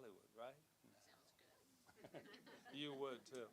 Hollywood, right? You would too.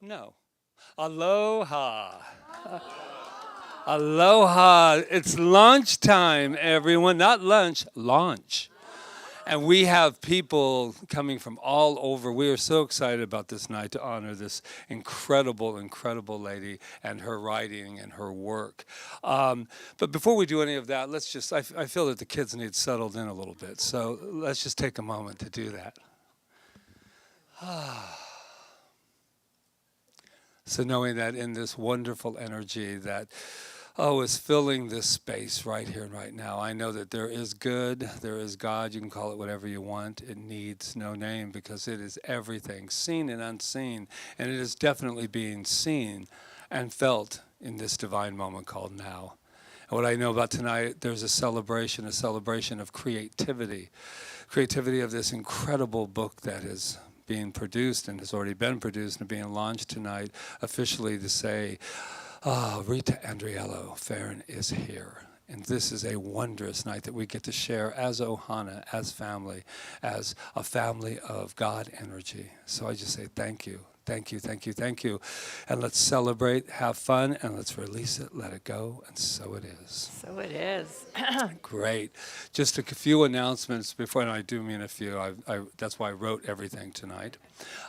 No. Aloha. Aloha. It's lunchtime, everyone. Not lunch, launch. And we have people coming from all over. We are so excited about this night to honor this incredible, incredible lady and her writing and her work. But before we do any of that, let's just, I feel that the kids need settled in a little bit. So let's just take a moment to do that. So knowing that in this wonderful energy that is filling this space right here and right now. I know that there is good, there is God, you can call it whatever you want. It needs no name because it is everything, seen and unseen. And it is definitely being seen and felt in this divine moment called now. And what I know about tonight, there's a celebration of creativity. Creativity of this incredible book that is being produced and has already been produced and being launched tonight officially to say, Rita Andriello, Feren is here. And this is a wondrous night that we get to share as Ohana, as family, as a family of God energy. So I just say thank you. Thank you, thank you, thank you. And let's celebrate, have fun, and let's release it, let it go, and so it is. So it is. Great. Just a few announcements before, and I do mean a few. That's why I wrote everything tonight.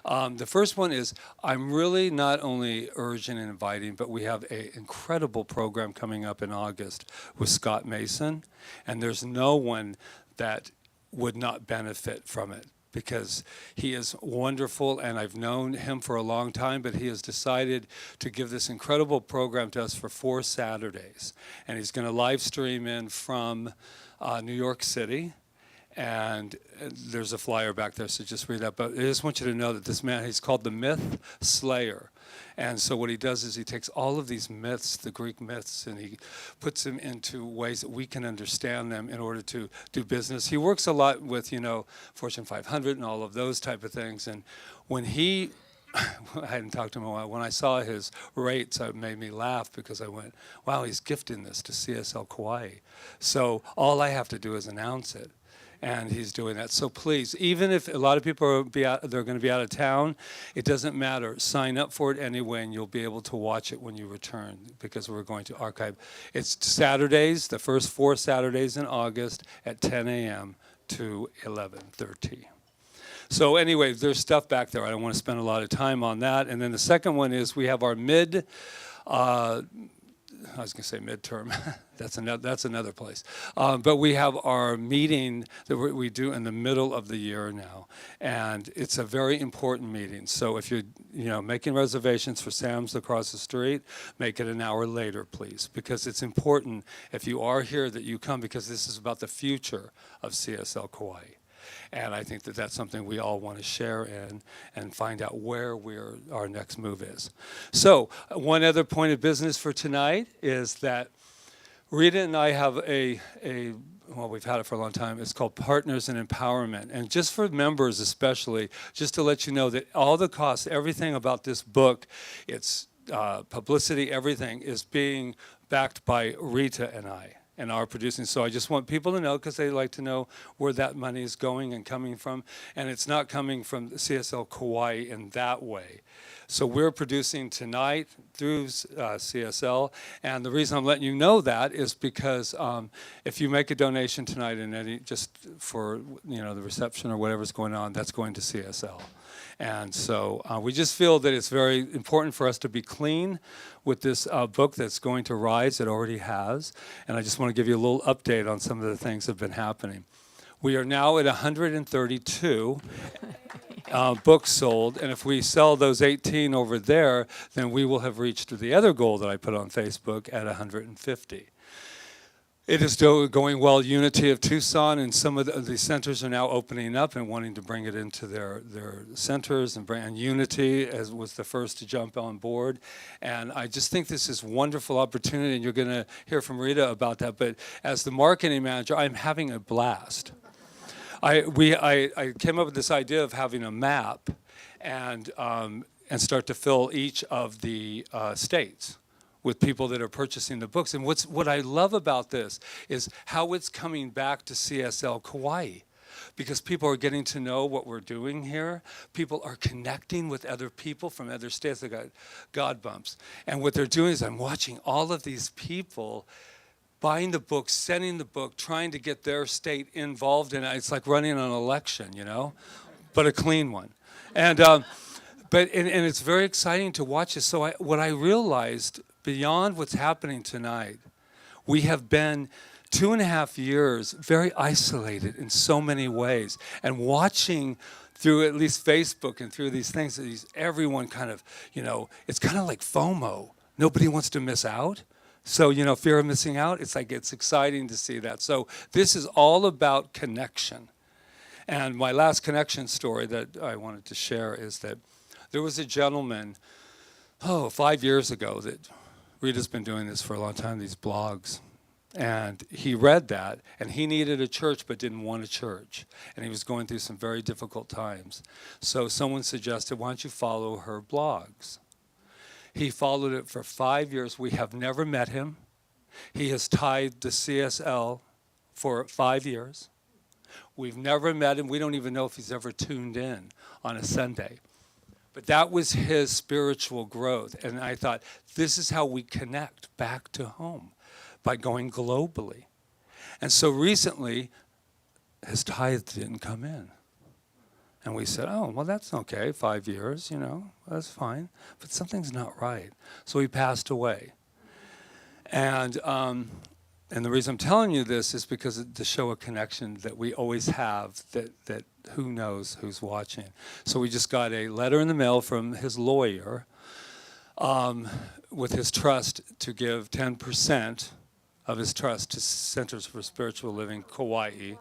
The first one is I'm really not only urging and inviting, but we have an incredible program coming up in August with Scott Mason, and there's no one that would not benefit from it, because he is wonderful, and I've known him for a long time, but he has decided to give this incredible program to us for 4 Saturdays. And he's going to live stream in from New York City. And there's a flyer back there, so just read that. But I just want you to know that this man, he's called the Myth Slayer. And so what he does is he takes all of these myths, the Greek myths, and he puts them into ways that we can understand them in order to do business. He works a lot with, Fortune 500 and all of those type of things. And when he, I hadn't talked to him in a while, when I saw his rates, it made me laugh because I went, wow, he's gifting this to CSL Kauai. So all I have to do is announce it. And he's doing that. So please, even if a lot of people they're going to be out of town, it doesn't matter. Sign up for it anyway, and you'll be able to watch it when you return, because we're going to archive. It's Saturdays, the first 4 Saturdays in August at 10 a.m. to 11:30. So anyway, there's stuff back there. I don't want to spend a lot of time on that. And then the second one is we have our I was going to say midterm. that's another place. But we have our meeting that we do in the middle of the year now, and it's a very important meeting. So if you're making reservations for Sam's across the street, make it an hour later, please, because it's important if you are here that you come, because this is about the future of CSL Kauai. And I think that that's something we all want to share in and find out where our next move is. So one other point of business for tonight is that Rita and I have well, we've had it for a long time. It's called Partners in Empowerment. And just for members especially, just to let you know that all the costs, everything about this book, its publicity, everything is being backed by Rita and I. And our producing. So I just want people to know, because they like to know where that money is going and coming from. And it's not coming from CSL Kauai in that way. So we're producing tonight, through CSL. And the reason I'm letting you know that is because if you make a donation tonight in any, just for the reception or whatever's going on, that's going to CSL. And so we just feel that it's very important for us to be clean with this book that's going to rise. It already has. And I just want to give you a little update on some of the things that have been happening. We are now at 132 books sold. And if we sell those 18 over there, then we will have reached the other goal that I put on Facebook at 150. It is still going well. Unity of Tucson and some of the centers are now opening up and wanting to bring it into their centers, and Unity was the first to jump on board. And I just think this is a wonderful opportunity, and you're going to hear from Rita about that. But as the marketing manager, I'm having a blast. I came up with this idea of having a map and start to fill each of the states with people that are purchasing the books. And what I love about this is how it's coming back to CSL Kauai, because people are getting to know what we're doing here. People are connecting with other people from other states. They got God bumps. And what they're doing is I'm watching all of these people buying the book, sending the book, trying to get their state involved in it. It's like running an election, but a clean one. And but it's very exciting to watch this. So what I realized beyond what's happening tonight, we have been 2.5 years very isolated in so many ways, and watching through at least Facebook and through these things, everyone kind of, it's kind of like FOMO. Nobody wants to miss out. So, fear of missing out, it's exciting to see that. So this is all about connection. And my last connection story that I wanted to share is that there was a gentleman, 5 years ago, that Rita's been doing this for a long time, these blogs. And he read that, and he needed a church but didn't want a church. And he was going through some very difficult times. So someone suggested, why don't you follow her blogs? He followed it for 5 years. We have never met him. He has tithed to CSL for 5 years. We've never met him. We don't even know if he's ever tuned in on a Sunday. But that was his spiritual growth. And I thought, this is how we connect back to home, by going globally. And so recently, his tithe didn't come in. And we said, oh, well, that's okay, 5 years, that's fine. But something's not right. So he passed away. And the reason I'm telling you this is because to show a connection that we always have, that who knows who's watching. So we just got a letter in the mail from his lawyer with his trust to give 10% of his trust to Centers for Spiritual Living, Kauai.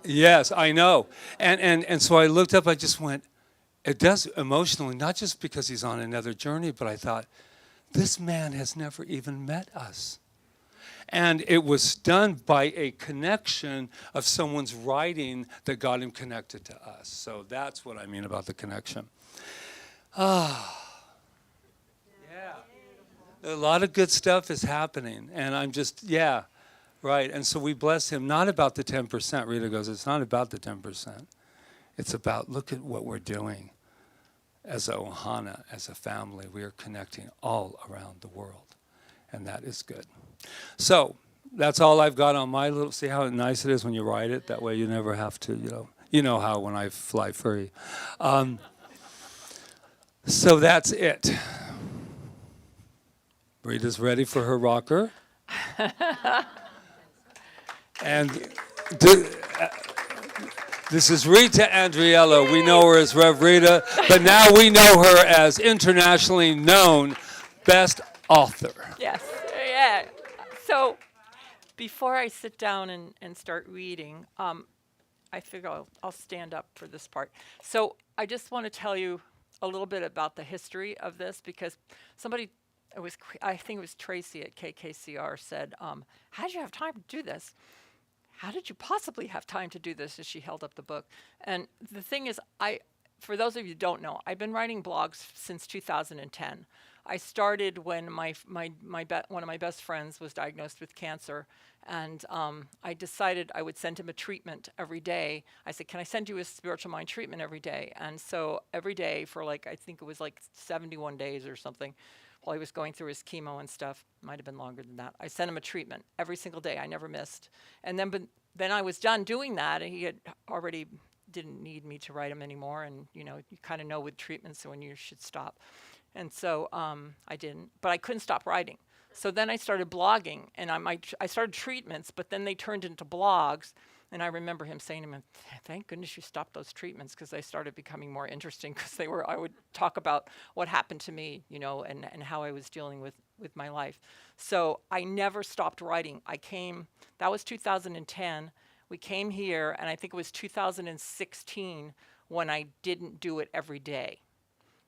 Yes, I know. And so I looked up, I just went, it does emotionally, not just because he's on another journey, but I thought, this man has never even met us. And it was done by a connection of someone's writing that got him connected to us. So that's what I mean about the connection. Yeah. A lot of good stuff is happening. And I'm just, right. And so we bless him, not about the 10%. Rita goes, it's not about the 10%. It's about, look at what we're doing. As a ohana, as a family, we are connecting all around the world. And that is good. So that's all I've got on my little, see how nice it is when you write it? That way you never have to, you know how when I fly free. So that's it. Rita's ready for her rocker. And this is Rita Andriello. We know her as Rev Rita, but now we know her as internationally known best author. Yes, yeah. So before I sit down and start reading, I figure I'll stand up for this part. So I just want to tell you a little bit about the history of this, because somebody, I think it was Tracy at KKCR said, how did you have time to do this? How did you possibly have time to do this? As she held up the book. And the thing is, for those of you who don't know, I've been writing blogs since 2010. I started when one of my best friends was diagnosed with cancer, and I decided I would send him a treatment every day. I said, "Can I send you a spiritual mind treatment every day?" And so every day for like I think it was like 71 days or something, while he was going through his chemo and stuff, might have been longer than that. I sent him a treatment every single day. I never missed. And then I was done doing that, and he had already didn't need me to write him anymore. And you kind of know with treatments when you should stop. And so I didn't, but I couldn't stop writing. So then I started blogging, and I started treatments, but then they turned into blogs. And I remember him saying to me, "Thank goodness you stopped those treatments," because they started becoming more interesting. Because I would talk about what happened to me, and how I was dealing with my life. So I never stopped writing. That was 2010. We came here, and I think it was 2016 when I didn't do it every day.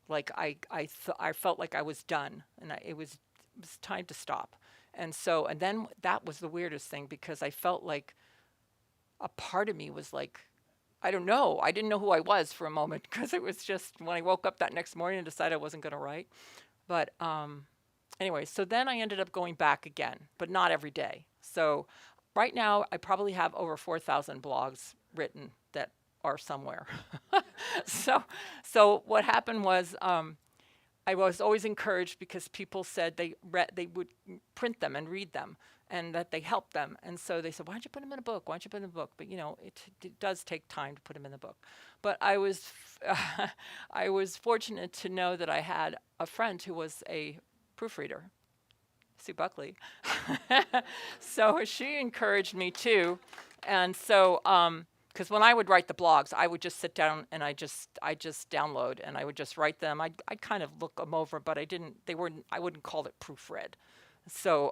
Like I felt like I was done, and it was time to stop. And then that was the weirdest thing, because I felt like a part of me was like, I don't know. I didn't know who I was for a moment, because it was just when I woke up that next morning and decided I wasn't going to write. But anyway, so then I ended up going back again, but not every day. So right now I probably have over 4,000 blogs written that are somewhere. So what happened was I was always encouraged, because people said they would print them and read them, and that they helped them. And so they said, "Why don't you put them in a book? Why don't you put them in a book?" But it does take time to put them in the book. But I was I was fortunate to know that I had a friend who was a proofreader, Sue Buckley. So she encouraged me too. And so because when I would write the blogs, I would just sit down and I just download, and I would just write them. I'd kind of look them over, but I wouldn't call it proofread. So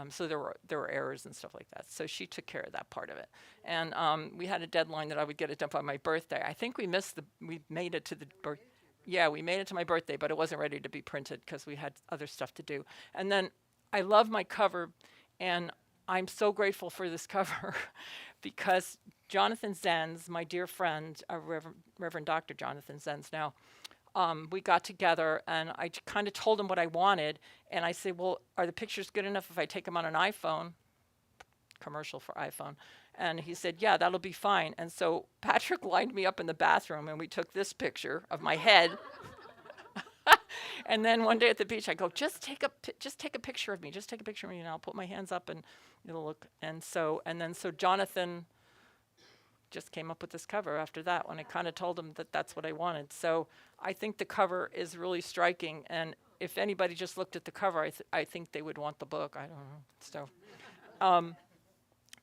so there were errors and stuff like that. So she took care of that part of it. And we had a deadline that I would get it done by my birthday. I think we made it to the yeah, we made it to my birthday, but it wasn't ready to be printed because we had other stuff to do. And then I love my cover, and I'm so grateful for this cover because Jonathan Zenz, my dear friend, Reverend Dr. Jonathan Zenz now, we got together, and I kind of told him what I wanted, and I said, "Well, are the pictures good enough if I take them on an iPhone?" Commercial for iPhone. And he said, "Yeah, that'll be fine." And so Patrick lined me up in the bathroom, and we took this picture of my head. And then one day at the beach, I go, just take a picture of me. Just take a picture of me, and I'll put my hands up, and it'll look. And so Jonathan just came up with this cover after that, when I kind of told him that that's what I wanted. So I think the cover is really striking. And if anybody just looked at the cover, I think they would want the book. I don't know. So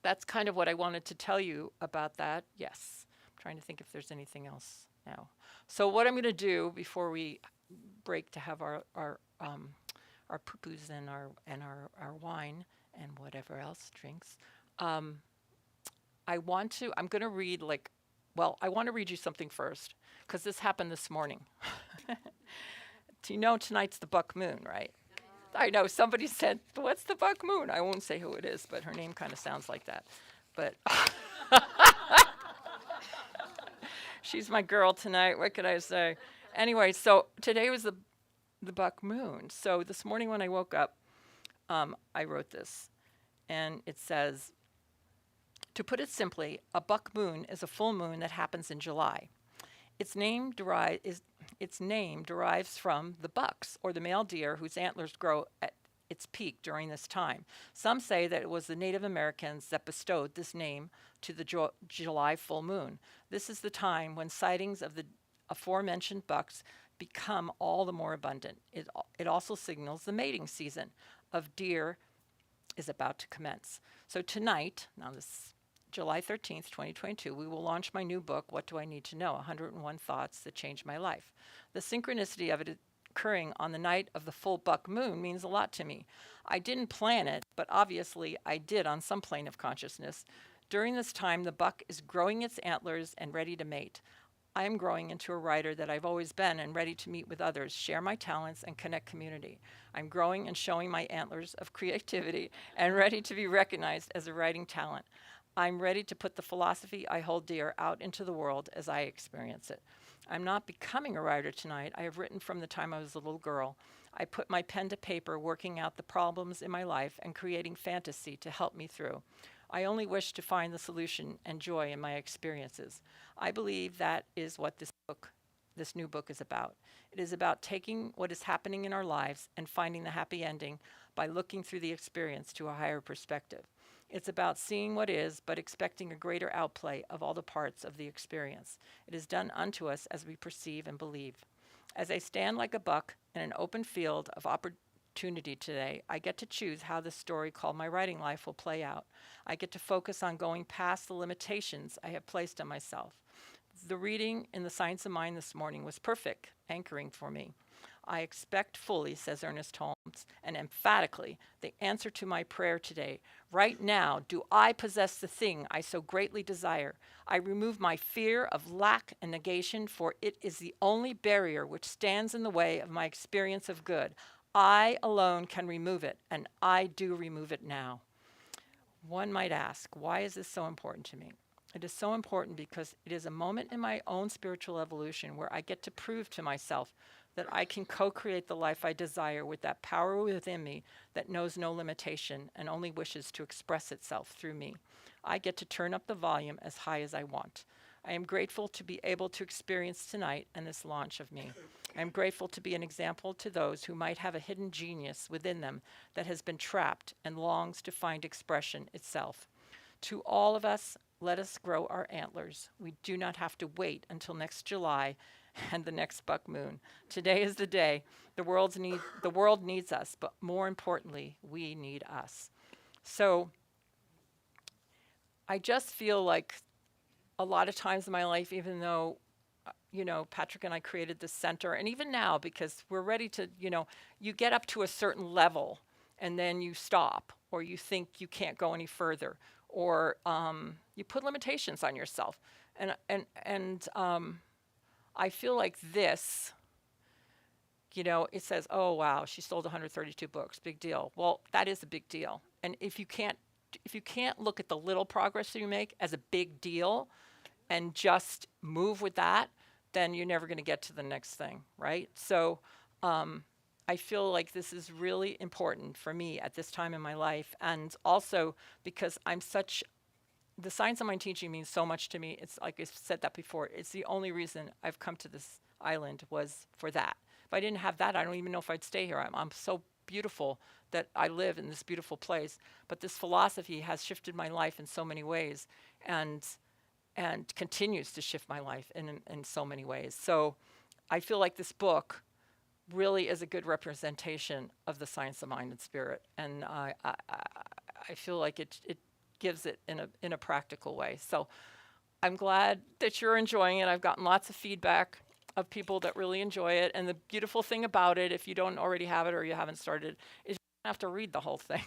that's kind of what I wanted to tell you about that. Yes. I'm trying to think if there's anything else now. So what I'm going to do before we break to have our poo-poos and our wine and whatever else drinks, I'm going to read I want to read you something first, because this happened this morning. Tonight's the Buck Moon, right? I know somebody said, "What's the Buck Moon?" I won't say who it is, but her name kind of sounds like that. But she's my girl tonight. What could I say? Anyway, so today was the Buck Moon. So this morning when I woke up, I wrote this, and it says, to put it simply, a buck moon is a full moon that happens in July. Its name derives from the bucks, or the male deer whose antlers grow at its peak during this time. Some say that it was the Native Americans that bestowed this name to the July full moon. This is the time when sightings of the aforementioned bucks become all the more abundant. It also signals the mating season of deer is about to commence. So tonight, now this July 13th, 2022, we will launch my new book, What Do I Need to Know? 101 Thoughts That Changed My Life. The synchronicity of it occurring on the night of the full buck moon means a lot to me. I didn't plan it, but obviously I did on some plane of consciousness. During this time, the buck is growing its antlers and ready to mate. I am growing into a writer that I've always been, and ready to meet with others, share my talents, and connect community. I'm growing and showing my antlers of creativity and ready to be recognized as a writing talent. I'm ready to put the philosophy I hold dear out into the world as I experience it. I'm not becoming a writer tonight. I have written from the time I was a little girl. I put my pen to paper, working out the problems in my life and creating fantasy to help me through. I only wish to find the solution and joy in my experiences. I believe that is what this new book is about. It is about taking what is happening in our lives and finding the happy ending by looking through the experience to a higher perspective. It's about seeing what is, but expecting a greater outplay of all the parts of the experience. It is done unto us as we perceive and believe. As I stand like a buck in an open field of opportunity today, I get to choose how this story called my writing life will play out. I get to focus on going past the limitations I have placed on myself. The reading in the Science of Mind this morning was perfect anchoring for me. I expect fully, says Ernest Holmes, and emphatically, the answer to my prayer today. Right now, do I possess the thing I so greatly desire? I remove my fear of lack and negation, for it is the only barrier which stands in the way of my experience of good. I alone can remove it, and I do remove it now. One might ask, why is this so important to me? It is so important because it is a moment in my own spiritual evolution where I get to prove to myself that I can co-create the life I desire with that power within me that knows no limitation and only wishes to express itself through me. I get to turn up the volume as high as I want. I am grateful to be able to experience tonight and this launch of me. I am grateful to be an example to those who might have a hidden genius within them that has been trapped and longs to find expression itself. To all of us, let us grow our antlers. We do not have to wait until next July and the next buck moon. Today is the day. The world needs us, but more importantly, we need us. So I just feel like a lot of times in my life, even though, Patrick and I created this center, and even now, because we're ready to, you get up to a certain level and then you stop, or you think you can't go any further, or you put limitations on yourself. And I feel like this, it says, oh, wow, she sold 132 books, big deal. Well, that is a big deal. And if you can't look at the little progress you make as a big deal and just move with that, then you're never going to get to the next thing, right? So I feel like this is really important for me at this time in my life. And also because the Science of Mind teaching means so much to me. It's like I said that before. It's the only reason I've come to this island was for that. If I didn't have that, I don't even know if I'd stay here. I'm so beautiful that I live in this beautiful place. But this philosophy has shifted my life in so many ways and continues to shift my life in so many ways. So I feel like this book really is a good representation of the Science of Mind and Spirit. And I feel like it gives it in a practical way. So I'm glad that you're enjoying it. I've gotten lots of feedback of people that really enjoy it. And the beautiful thing about it, if you don't already have it or you haven't started, is you don't have to read the whole thing.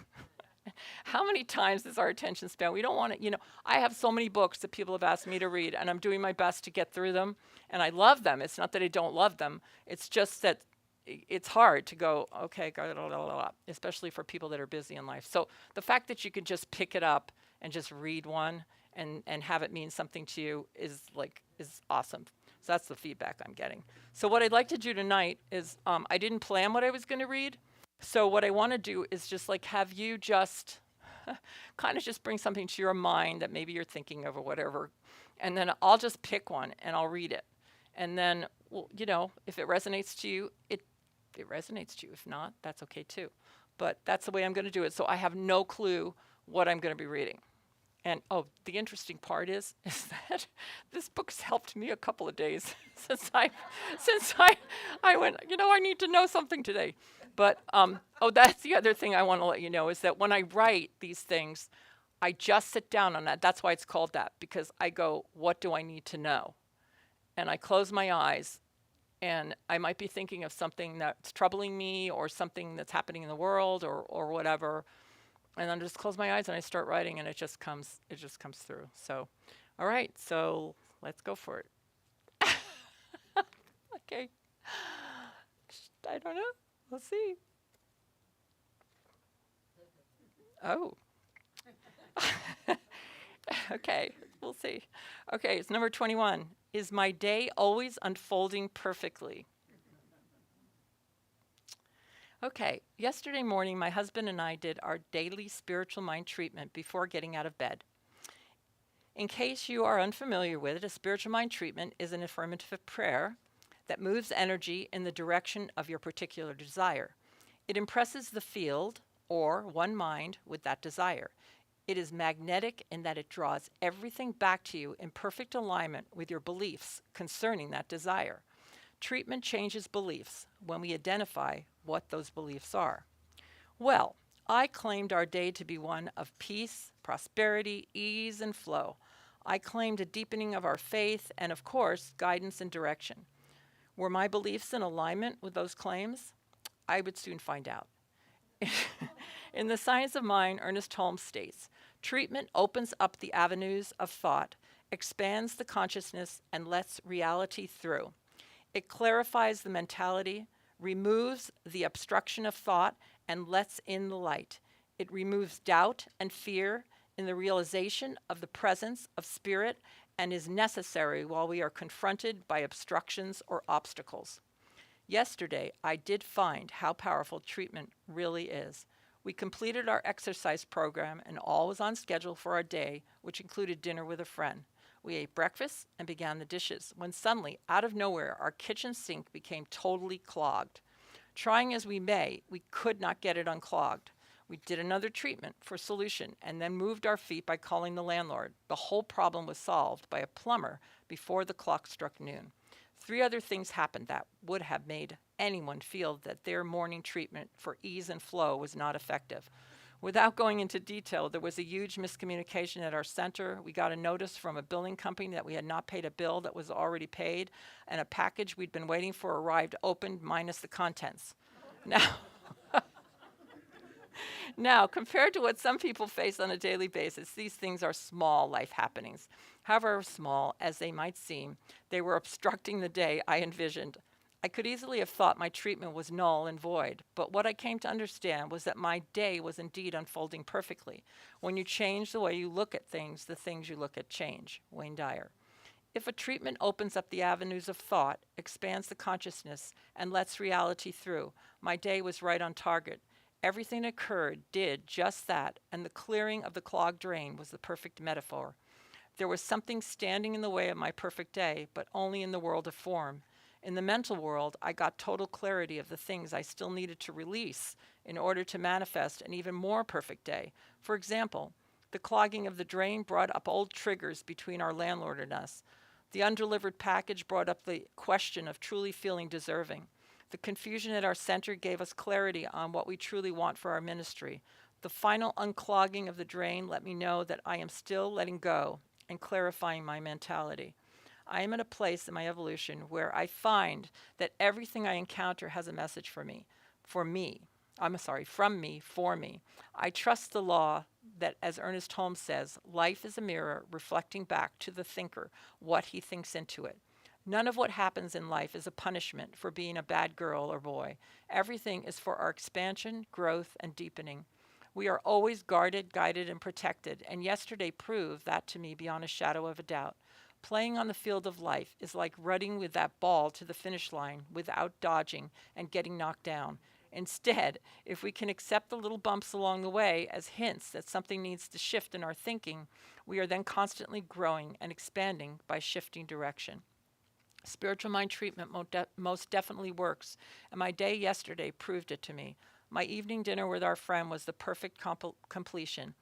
How many times is our attention span? We don't want to, I have so many books that people have asked me to read, and I'm doing my best to get through them. And I love them. It's not that I don't love them. It's just that it's hard to go, okay, especially for people that are busy in life. So the fact that you can just pick it up and just read one and have it mean something to you is awesome. So that's the feedback I'm getting. So what I'd like to do tonight is, I didn't plan what I was going to read. So what I want to do is just have you just kind of just bring something to your mind that maybe you're thinking of or whatever. And then I'll just pick one and I'll read it. And then, if it resonates to you, it resonates to you. If not, that's okay too. But that's the way I'm going to do it. So I have no clue what I'm going to be reading. And the interesting part is that this book's helped me a couple of days since I went, I need to know something today. But that's the other thing I want to let you know is that when I write these things, I just sit down on that. That's why it's called that, because I go, what do I need to know? And I close my eyes, and I might be thinking of something that's troubling me or something that's happening in the world or whatever. And then I just close my eyes and I start writing, and it just comes through. So, all right, so let's go for it. Okay. I don't know. We'll see. Oh. Okay. We'll see. Okay, it's number 21. Is my day always unfolding perfectly? Okay, yesterday morning, my husband and I did our daily spiritual mind treatment before getting out of bed. In case you are unfamiliar with it, a spiritual mind treatment is an affirmative prayer that moves energy in the direction of your particular desire. It impresses the field or one mind with that desire. It is magnetic in that it draws everything back to you in perfect alignment with your beliefs concerning that desire. Treatment changes beliefs when we identify what those beliefs are. Well, I claimed our day to be one of peace, prosperity, ease, and flow. I claimed a deepening of our faith and, of course, guidance and direction. Were my beliefs in alignment with those claims? I would soon find out. In The Science of Mind, Ernest Holmes states, treatment opens up the avenues of thought, expands the consciousness, and lets reality through. It clarifies the mentality, removes the obstruction of thought, and lets in the light. It removes doubt and fear in the realization of the presence of spirit and is necessary while we are confronted by obstructions or obstacles. Yesterday, I did find how powerful treatment really is. We completed our exercise program and all was on schedule for our day, which included dinner with a friend. We ate breakfast and began the dishes when suddenly, out of nowhere, our kitchen sink became totally clogged. Trying as we may, we could not get it unclogged. We did another treatment for solution and then moved our feet by calling the landlord. The whole problem was solved by a plumber before the clock struck noon. 3 other things happened that would have made anyone feel that their morning treatment for ease and flow was not effective. Without going into detail, there was a huge miscommunication at our center. We got a notice from a billing company that we had not paid a bill that was already paid, and a package we'd been waiting for arrived opened minus the contents. Now, compared to what some people face on a daily basis, these things are small life happenings. However small as they might seem, they were obstructing the day I envisioned. I could easily have thought my treatment was null and void, but what I came to understand was that my day was indeed unfolding perfectly. When you change the way you look at things, the things you look at change. Wayne Dyer. If a treatment opens up the avenues of thought, expands the consciousness, and lets reality through, my day was right on target. Everything that occurred did just that, and the clearing of the clogged drain was the perfect metaphor. There was something standing in the way of my perfect day, but only in the world of form. In the mental world, I got total clarity of the things I still needed to release in order to manifest an even more perfect day. For example, the clogging of the drain brought up old triggers between our landlord and us. The undelivered package brought up the question of truly feeling deserving. The confusion at our center gave us clarity on what we truly want for our ministry. The final unclogging of the drain let me know that I am still letting go and clarifying my mentality. I am at a place in my evolution where I find that everything I encounter has a message for me. From me, for me. I trust the law that, as Ernest Holmes says, life is a mirror reflecting back to the thinker what he thinks into it. None of what happens in life is a punishment for being a bad girl or boy. Everything is for our expansion, growth, and deepening. We are always guarded, guided, and protected, and yesterday proved that to me beyond a shadow of a doubt. Playing on the field of life is like running with that ball to the finish line without dodging and getting knocked down. Instead, if we can accept the little bumps along the way as hints that something needs to shift in our thinking, we are then constantly growing and expanding by shifting direction. Spiritual mind treatment most definitely works, and my day yesterday proved it to me. My evening dinner with our friend was the perfect completion.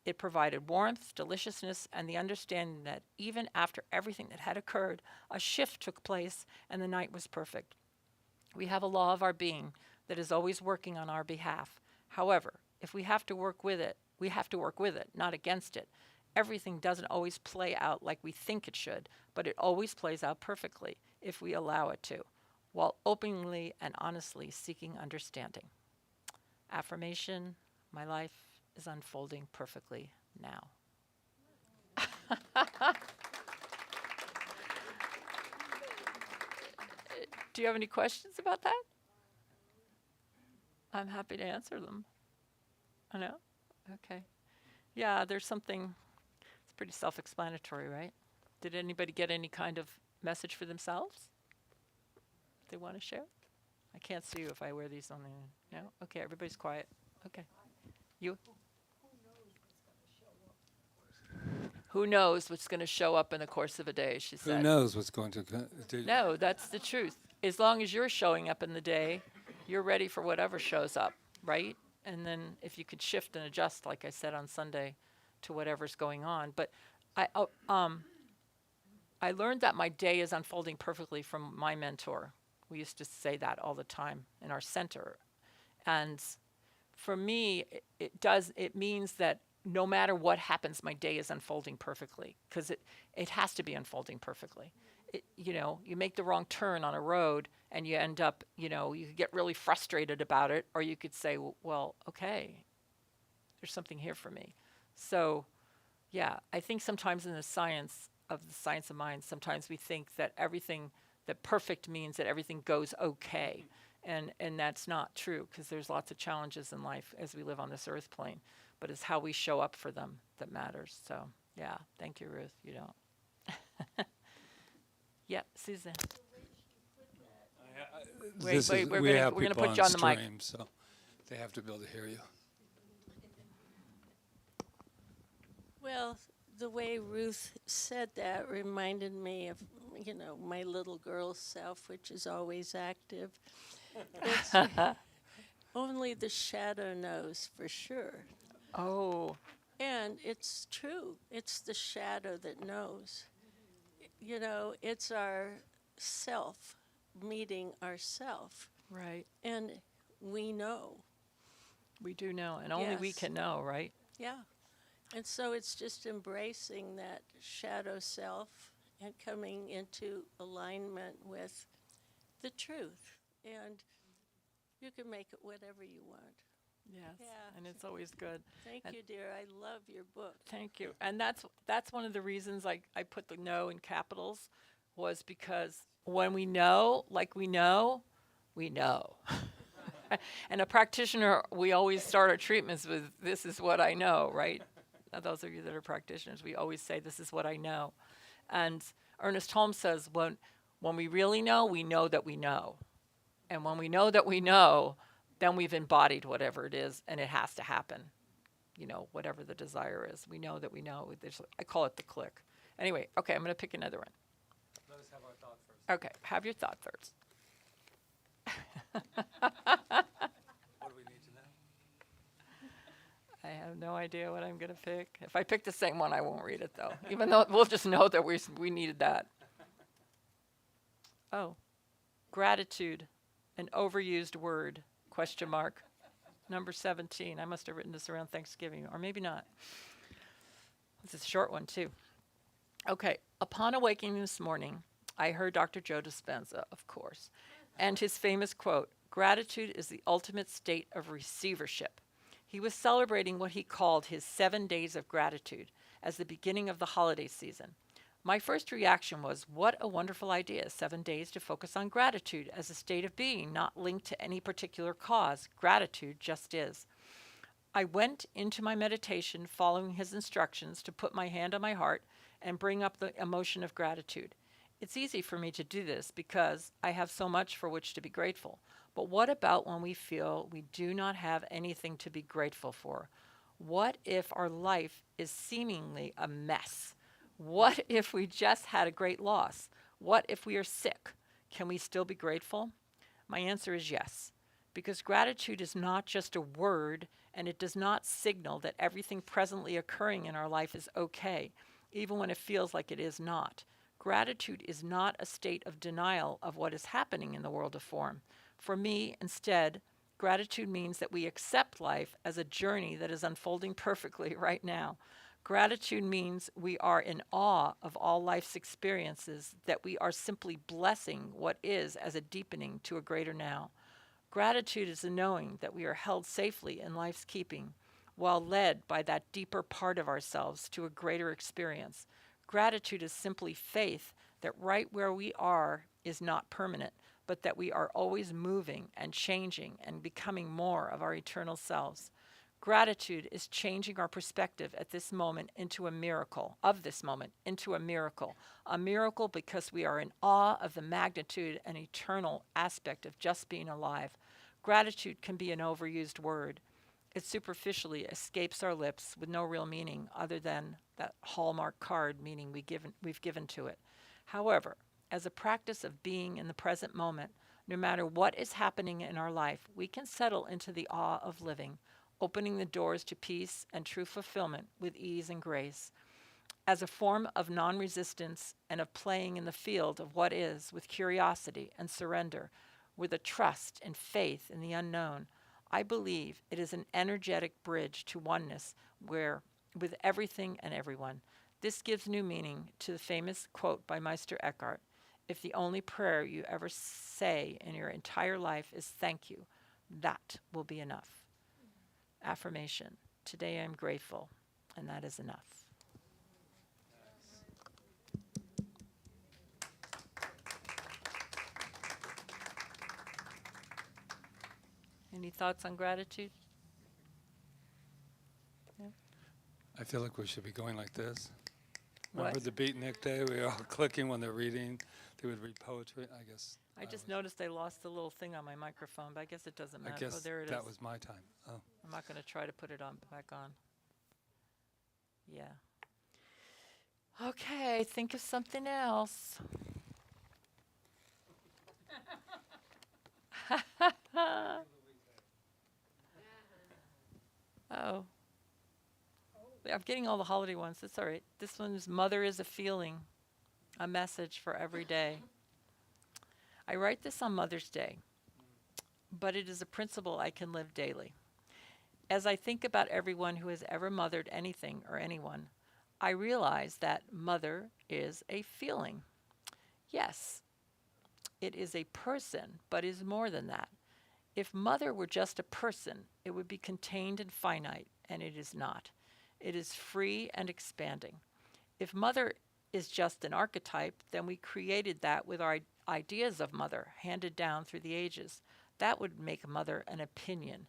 It provided warmth, deliciousness, and the understanding that even after everything that had occurred, a shift took place and the night was perfect. We have a law of our being that is always working on our behalf. However, if we have to work with it, we have to work with it, not against it. Everything doesn't always play out like we think it should, but it always plays out perfectly if we allow it to, while openly and honestly seeking understanding. Affirmation, my life is unfolding perfectly now. Do you have any questions about that? I'm happy to answer them. I know? Okay. Yeah, there's something, it's pretty self-explanatory, right? Did anybody get any kind of message for themselves they want to share? I can't see you if I wear these on the... No? Okay, everybody's quiet. Okay. You? Who knows what's going to show up in the course of a day, she Who said. knows what's going to No, that's the truth. As long as you're showing up in the day, you're ready for whatever shows up, right? And then if you could shift and adjust, like I said on Sunday, to whatever's going on. But I learned that my day is unfolding perfectly from my mentor. We used to say that all the time in our center. And for me, it means that no matter what happens, my day is unfolding perfectly, because it has to be unfolding perfectly. You make the wrong turn on a road and you end up, you could get really frustrated about it, or you could say, well, okay, there's something here for me. So, yeah, I think sometimes in the science of mind, sometimes we think that that perfect means that everything goes okay. And that's not true, because there's lots of challenges in life as we live on this earth plane. But it's how we show up for them that matters. So, yeah, thank you, Ruth. You don't. Yeah, Susan. Wait, we're gonna put you on the mic. So they have to be able to hear you. Well, the way Ruth said that reminded me of, my little girl self, which is always active. It's only the shadow knows for sure. Oh, And it's true. It's the shadow that knows. It's our self meeting ourself. right. And we know. We do know, and only we Yes. can know, right? Yeah. And so it's just embracing that shadow self and coming into alignment with the truth. And you can make it whatever you want. Yes. Yeah. And it's always good. Thank And- you, dear. I love your book. Thank you. And that's one of the reasons I put the no in capitals, was because when we know, like we know, we know. And a practitioner, we always start our treatments with, this is what I know, right? Now, those of you that are practitioners, we always say, this is what I know. And Ernest Holmes says, when we really know, we know that we know. And when we know that we know, then we've embodied whatever it is, and it has to happen. Whatever the desire is. We know that we know. I call it the click. Anyway, okay, I'm going to pick another one. Let us have our thought first. Okay, have your thought first. What do we need to know? I have no idea what I'm going to pick. If I pick the same one, I won't read it, though. Even though we'll just know that we needed that. Oh, gratitude, an overused word, question mark. Number 17. I must have written this around Thanksgiving, or maybe not. This is a short one, too. Okay. Upon awakening this morning, I heard Dr. Joe Dispenza, of course, and his famous quote, "Gratitude is the ultimate state of receivership." He was celebrating what he called his 7 days of gratitude as the beginning of the holiday season. My first reaction was, what a wonderful idea, 7 days to focus on gratitude as a state of being, not linked to any particular cause. Gratitude just is. I went into my meditation following his instructions to put my hand on my heart and bring up the emotion of gratitude. It's easy for me to do this because I have so much for which to be grateful. But what about when we feel we do not have anything to be grateful for? What if our life is seemingly a mess? What if we just had a great loss? What if we are sick? Can we still be grateful? My answer is yes, because gratitude is not just a word, and it does not signal that everything presently occurring in our life is okay, even when it feels like it is not. Gratitude is not a state of denial of what is happening in the world of form. For me, instead, gratitude means that we accept life as a journey that is unfolding perfectly right now. Gratitude means we are in awe of all life's experiences, that we are simply blessing what is as a deepening to a greater now. Gratitude is the knowing that we are held safely in life's keeping, while led by that deeper part of ourselves to a greater experience. Gratitude is simply faith that right where we are is not permanent, but that we are always moving and changing and becoming more of our eternal selves. Gratitude is changing our perspective at this moment into a miracle, of this moment into a miracle. A miracle because we are in awe of the magnitude and eternal aspect of just being alive. Gratitude can be an overused word. It superficially escapes our lips with no real meaning other than that Hallmark card meaning we've given to it. However, as a practice of being in the present moment, no matter what is happening in our life, we can settle into the awe of living, opening the doors to peace and true fulfillment with ease and grace. As a form of non-resistance and of playing in the field of what is with curiosity and surrender, with a trust and faith in the unknown, I believe it is an energetic bridge to oneness where with everything and everyone. This gives new meaning to the famous quote by Meister Eckhart, "If the only prayer you ever say in your entire life is thank you, that will be enough." Affirmation: today I am grateful, and that is enough. Any thoughts on gratitude? I feel like we should be going like this. What? Remember the beatnik day? We were all clicking when they're reading. They would read poetry, I guess. I just noticed I lost the little thing on my microphone, but I guess it doesn't I matter. guess Oh, there it that is. was my time. Oh. I'm not going to try to put it on back on. Yeah. Okay, think of something else. Oh. I'm getting all the holiday ones. That's all right. This one's Mother is a Feeling, a message for every day. I write this on Mother's Day, but it is a principle I can live daily. As I think about everyone who has ever mothered anything or anyone, I realize that mother is a feeling. Yes, it is a person, but is more than that. If mother were just a person, it would be contained and finite, and it is not. It is free and expanding. If mother is just an archetype, then we created that with our ideas of mother handed down through the ages. That would make mother an opinion.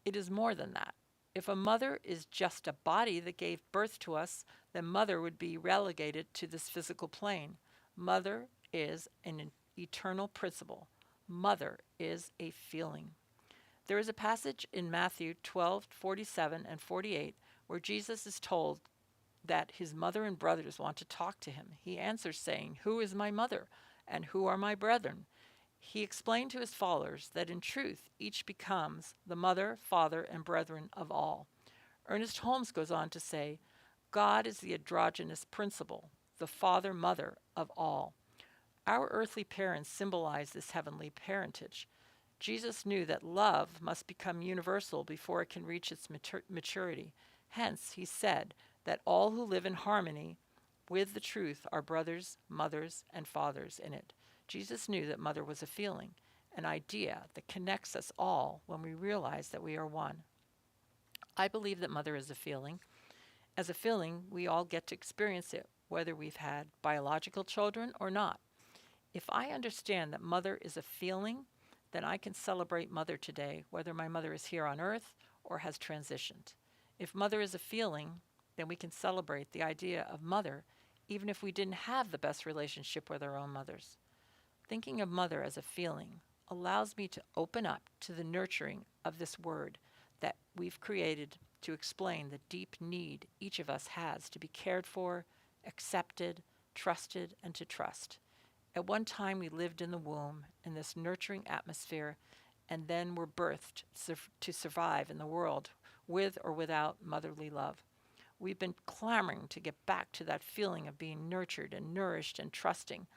It is more than that. If a mother is just a body that gave birth to us, then mother would be relegated to this physical plane. Mother is an eternal principle. Mother is a feeling. There is a passage in Matthew 12:47 and 48 where Jesus is told that his mother and brothers want to talk to him. He answers saying, "Who is my mother and who are my brethren?" He explained to his followers that in truth each becomes the mother, father, and brethren of all. Ernest Holmes goes on to say, God is the androgynous principle, the father-mother of all. Our earthly parents symbolize this heavenly parentage. Jesus knew that love must become universal before it can reach its maturity. Hence, he said that all who live in harmony with the truth are brothers, mothers, and fathers in it. Jesus knew that mother was a feeling, an idea that connects us all when we realize that we are one. I believe that mother is a feeling. As a feeling, we all get to experience it, whether we've had biological children or not. If I understand that mother is a feeling, then I can celebrate mother today, whether my mother is here on earth or has transitioned. If mother is a feeling, then we can celebrate the idea of mother, even if we didn't have the best relationship with our own mothers. Thinking of mother as a feeling allows me to open up to the nurturing of this word that we've created to explain the deep need each of us has to be cared for, accepted, trusted, and to trust. At one time we lived in the womb in this nurturing atmosphere and then were birthed to survive in the world with or without motherly love. We've been clamoring to get back to that feeling of being nurtured and nourished and trusting.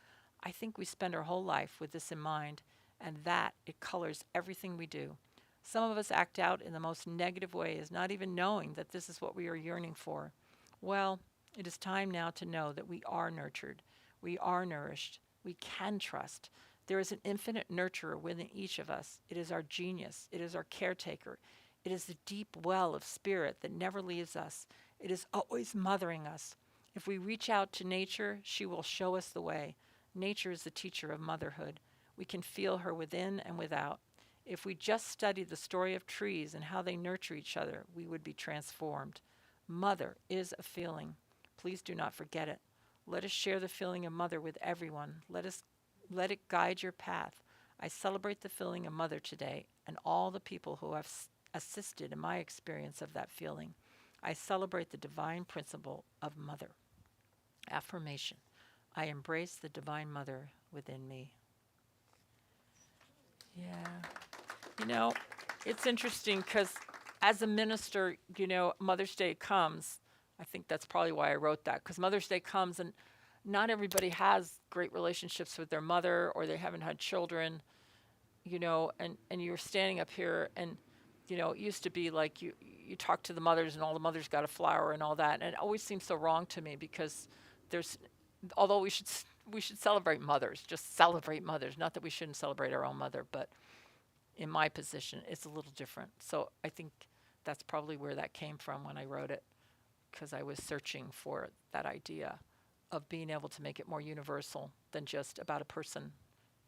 I think we spend our whole life with this in mind, and that it colors everything we do. Some of us act out in the most negative ways, not even knowing that this is what we are yearning for. Well, it is time now to know that we are nurtured, we are nourished, we can trust. There is an infinite nurturer within each of us. It is our genius, it is our caretaker. It is the deep well of spirit that never leaves us. It is always mothering us. If we reach out to nature, she will show us the way. Nature is the teacher of motherhood. We can feel her within and without. If we just studied the story of trees and how they nurture each other, we would be transformed. Mother is a feeling. Please do not forget it. Let us share the feeling of mother with everyone. Let it guide your path. I celebrate the feeling of mother today and all the people who have assisted in my experience of that feeling. I celebrate the divine principle of mother. Affirmation. I embrace the divine mother within me. Yeah. You know, it's interesting because as a minister, you know, Mother's Day comes. I think that's probably why I wrote that, because Mother's Day comes and not everybody has great relationships with their mother, or they haven't had children, you know, and you're standing up here and, you know, it used to be like you talk to the mothers and all the mothers got a flower and all that. And it always seems so wrong to me because although we should celebrate mothers, just celebrate mothers. Not that we shouldn't celebrate our own mother, but in my position, it's a little different. So I think that's probably where that came from when I wrote it, because I was searching for that idea of being able to make it more universal than just about a person,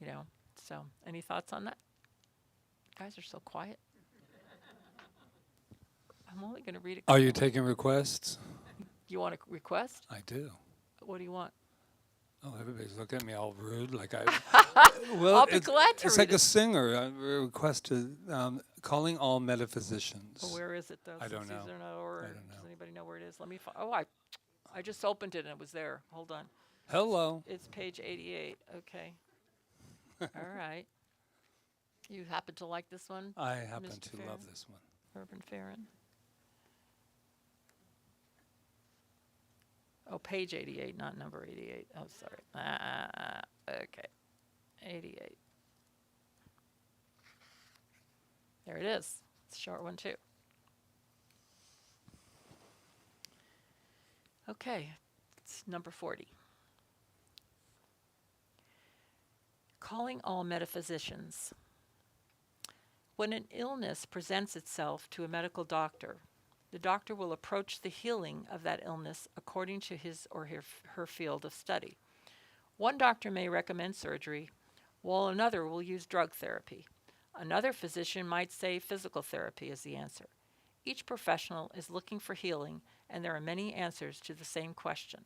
you know. So any thoughts on that? You guys are so quiet. I'm only going to read it. Are you taking requests? You want a request? I do. What do you want? Oh, everybody's looking at me all rude, like I. I'll be glad to It's read like a it. singer. I requested calling all metaphysicians. Well, where is it though? I don't Since know. these are not over, I don't know. does anybody know where it is? Let me. I just opened it and it was there. Hold on. Hello. It's page 88. Okay. All right. You happen to like this one, I happen Mr. to Feren? love this one. Urban Feren? Oh, page 88, not number 88. Oh, sorry. Okay. 88. There it is. It's a short one, too. Okay. It's number 40. Calling all metaphysicians. When an illness presents itself to a medical doctor, the doctor will approach the healing of that illness according to his or her field of study. One doctor may recommend surgery, while another will use drug therapy. Another physician might say physical therapy is the answer. Each professional is looking for healing, and there are many answers to the same question.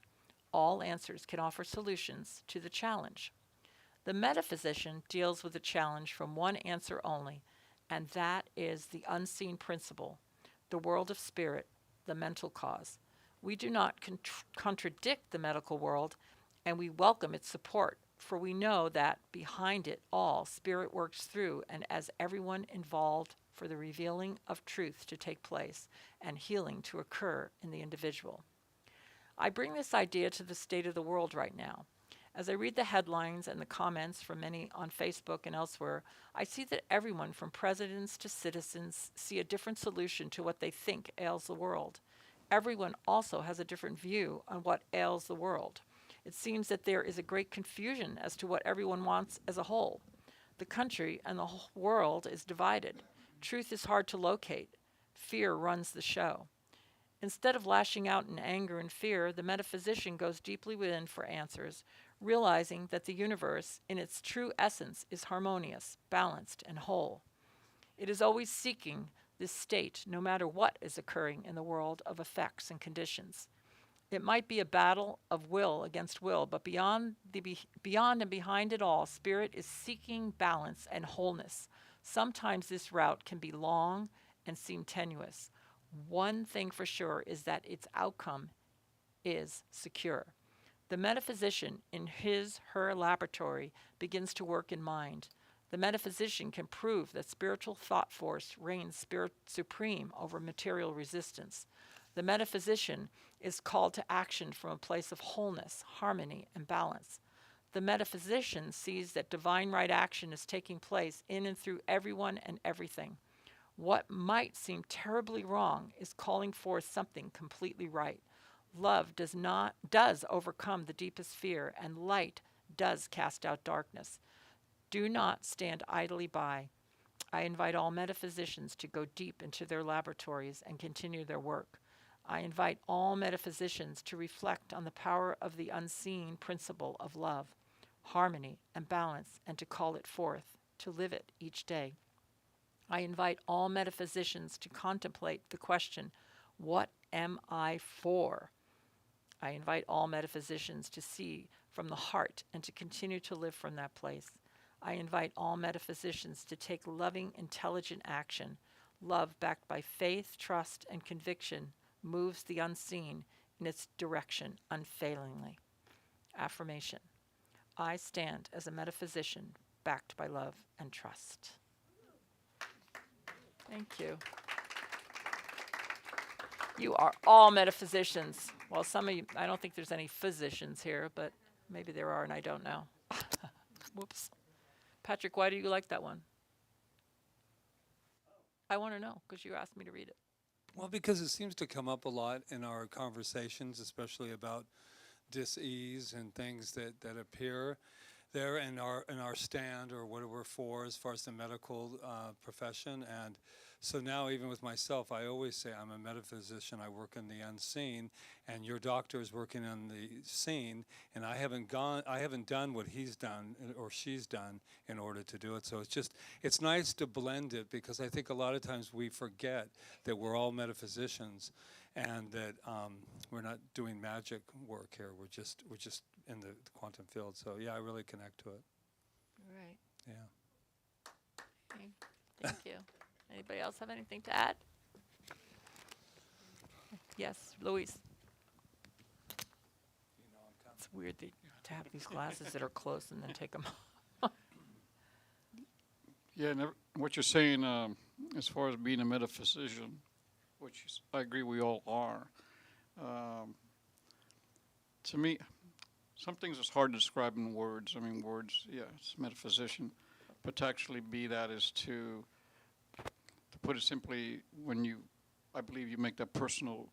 All answers can offer solutions to the challenge. The metaphysician deals with the challenge from one answer only, and that is the unseen principle, the world of spirit, the mental cause. We do not contradict the medical world, and we welcome its support, for we know that behind it all, spirit works through and as everyone involved for the revealing of truth to take place and healing to occur in the individual. I bring this idea to the state of the world right now. As I read the headlines and the comments from many on Facebook and elsewhere, I see that everyone from presidents to citizens see a different solution to what they think ails the world. Everyone also has a different view on what ails the world. It seems that there is a great confusion as to what everyone wants as a whole. The country and the whole world is divided. Truth is hard to locate. Fear runs the show. Instead of lashing out in anger and fear, the metaphysician goes deeply within for answers, realizing that the universe, in its true essence, is harmonious, balanced, and whole. It is always seeking this state, no matter what is occurring in the world of effects and conditions. It might be a battle of will against will, but beyond and behind it all, spirit is seeking balance and wholeness. Sometimes this route can be long and seem tenuous. One thing for sure is that its outcome is secure. The metaphysician in her laboratory begins to work in mind. The metaphysician can prove that spiritual thought force reigns supreme over material resistance. The metaphysician is called to action from a place of wholeness, harmony, and balance. The metaphysician sees that divine right action is taking place in and through everyone and everything. What might seem terribly wrong is calling forth something completely right. Love does overcome the deepest fear, and light does cast out darkness. Do not stand idly by. I invite all metaphysicians to go deep into their laboratories and continue their work. I invite all metaphysicians to reflect on the power of the unseen principle of love, harmony, and balance, and to call it forth, to live it each day. I invite all metaphysicians to contemplate the question, what am I for? I invite all metaphysicians to see from the heart and to continue to live from that place. I invite all metaphysicians to take loving, intelligent action. Love backed by faith, trust, and conviction moves the unseen in its direction unfailingly. Affirmation. I stand as a metaphysician backed by love and trust. Thank you. You are all metaphysicians. Well, some of you, I don't think there's any physicians here, but maybe there are and I don't know. Whoops. Patrick, why do you like that one? I want to know because you asked me to read it. Well, because it seems to come up a lot in our conversations, especially about dis-ease and things that appear there in our stand or what we're for as far as the medical profession. And so now even with myself, I always say I'm a metaphysician. I work in the unseen, and your doctor is working on the seen, and I haven't done what he's done or she's done in order to do it. So it's nice to blend it, because I think a lot of times we forget that we're all metaphysicians, and that we're not doing magic work here. We're just in the quantum field. So yeah, I really connect to it. Right. Yeah. Okay. Thank you. Anybody else have anything to add? Yes, Louise. It's weird to have these glasses that are close and then take them off. Yeah, what you're saying as far as being a metaphysician, which I agree we all are, to me, some things is hard to describe in words. I mean, words, yeah, it's metaphysician, but to actually be that is to put it simply, I believe you make that personal